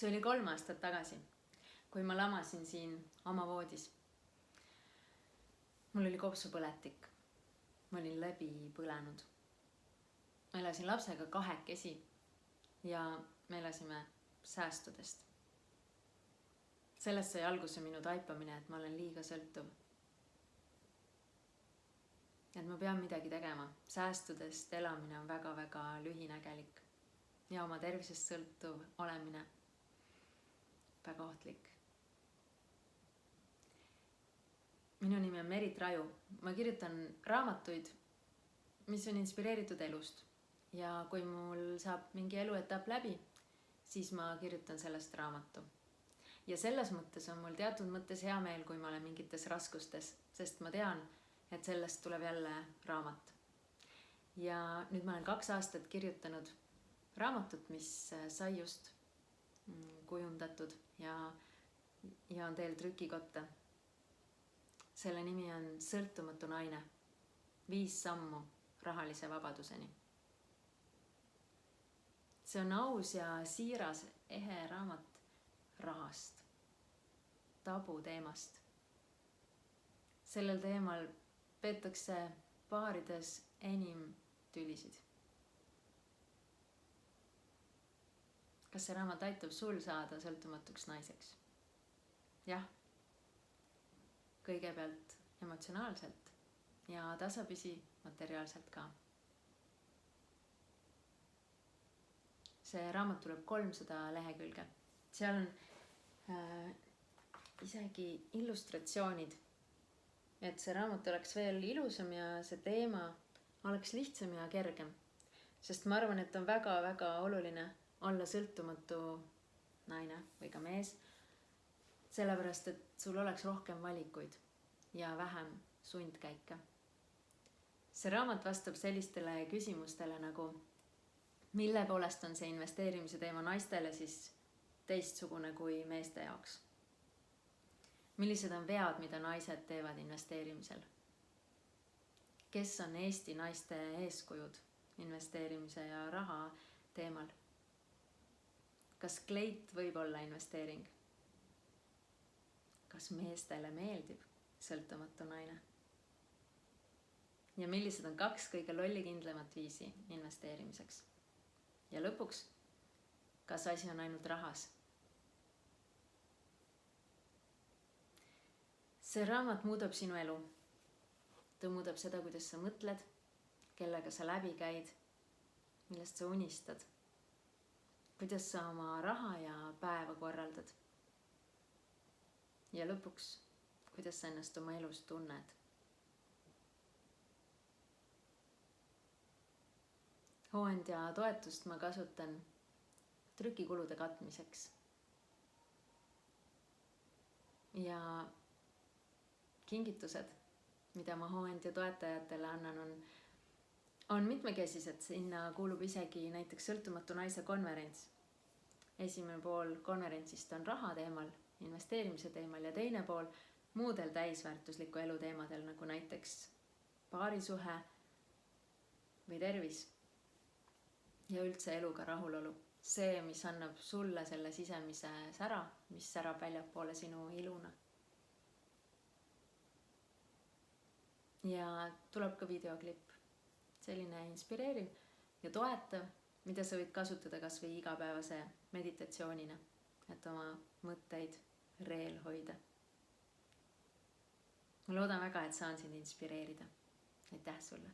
See oli 3 aastat tagasi, kui ma lamasin siin oma voodis. Mul oli kopsupõletik. Ma olin läbi põlenud. Ma elasin lapsega 2 ja me elasime säästudest. Sellest sai alguse minu taipamine, et ma olen liiga sõltuv. Et ma pean midagi tegema. Säästudest elamine on väga-väga lühinägelik ja oma tervisest sõltuv olemine väga ohtlik. Minu nimi on Merit Raju. Ma kirjutan raamatuid, mis on inspireeritud elust. Ja kui mul saab mingi eluetapp läbi, siis ma kirjutan sellest raamatu. Ja selles mõttes on mul teatud mõttes hea meel, kui ma olen mingites raskustes, sest ma tean, et sellest tuleb jälle raamat. Ja nüüd ma olen 2 aastat kirjutanud raamatut, mis sai just kujundatud ja on teel trükikotta. Selle nimi on Sõltumatu naine. 5 sammu rahalise vabaduseni. See on aus ja siiras ehe raamat rahast, tabu teemast. Sellel teemal peetakse paarides enim tülisid. Kas see raamat aitab sul saada sõltumatuks naiseks? Jah. Kõigepealt emotsionaalselt ja tasapisi materiaalselt ka. See raamat tuleb 300 lehekülge. Seal on isegi illustratsioonid, et see raamat oleks veel ilusam ja see teema oleks lihtsam ja kergem. Sest ma arvan, et on väga-väga oluline olla sõltumatu naine või ka mees, sellepärast, et sul oleks rohkem valikuid ja vähem sundkäike. See raamat vastab sellistele küsimustele nagu, mille poolest on see investeerimise teema naistele siis teistsugune kui meeste jaoks? Millised on vead, mida naised teevad investeerimisel? Kes on Eesti naiste eeskujud investeerimise ja raha teemal? Kas kleit võib olla investeering? Kas meestele meeldib sõltumatu naine? Ja millised on 2 kõige lollikindlamat viisi investeerimiseks? Ja lõpuks, kas asi on ainult rahas? See raamat muudab sinu elu. Ta muudab seda, kuidas sa mõtled, kellega sa läbi käid, millest sa unistad, kuidas sa oma raha ja päeva korraldad. Ja lõpuks, kuidas sa ennast oma elus tunned. Hooand ja toetust ma kasutan trükikulude katmiseks. Ja kingitused, mida ma hooand ja toetajatele annan, on mitmekesised. Sinna kuulub isegi näiteks sõltumatu naise konverents. Esimene pool konverentsist on raha teemal, investeerimise teemal ja teine pool muudel täisväärtusliku elu teemadel, nagu näiteks paarisuhe või tervis ja üldse eluga rahulolu. See, mis annab sulle selle sisemise sära, mis särab väljapoole sinu iluna. Ja tuleb ka videoklipp, selline inspireeriv ja toetav, mida sa võid kasutada kas või igapäevase meditatsioonina, et oma mõtteid reel hoida. Ma loodan väga, et saan sind inspireerida. Aitäh sulle!